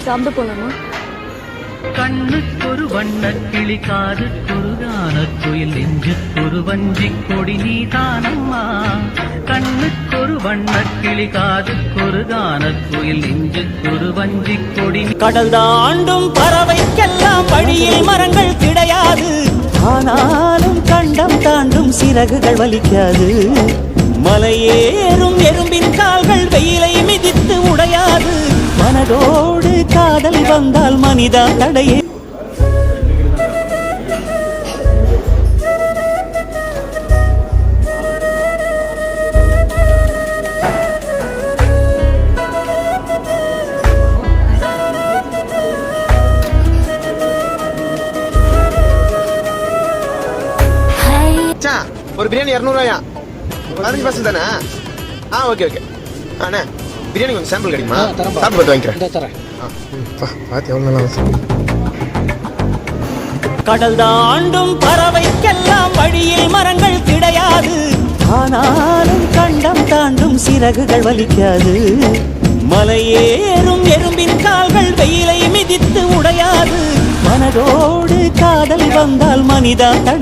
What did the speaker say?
சாப்பிட போலாமா? கண்ணுக்கொரு வண்ண கிளி, காதுக்கொரு கானக்குயில், நெஞ்சுக்கொரு வஞ்சி கொடி நீதானம்மா. கண்ணுக்கொரு வண்ண கிளி, காதுக்கொரு கானக்குயில், நெஞ்சுக்கொரு வஞ்சி கொடி. கடல் தாண்டும் பறவைக்கெல்லாம் வழியில் மரங்கள் கிடையாது. ஆனாலும் கண்டம் தாண்டும் சிறகுகள் வலிக்காது. மலையேறும் எறும்பின் கால்கள் வெயிலை மிதித்து உடையாது. மனதோடு காதல் வந்தால் மனிதா தடையே. ஒரு பிரியாணி 200 ரூபாயா? 15% தானே? Okay okay. அண்ணா பிரியாணி கொஞ்சம் சாம்பிள் கிடைக்குமா? சாப்பிட்டு பார்த்து வாங்கிக்கிறேன். பார்த்து எவ்வளோ நல்லா. கடல் தாண்டும் பறவைக்கெல்லாம் வழியில் மரங்கள் கிடையாது. ஆனாலும் கண்டம் தாண்டும் சிறகுகள் வலிக்காது. மலையேறும் எறும்பின் கால்கள் வெயிலை மிதித்து உடையாது. மனதோடு காதல் வந்தால் மனிதா தடை.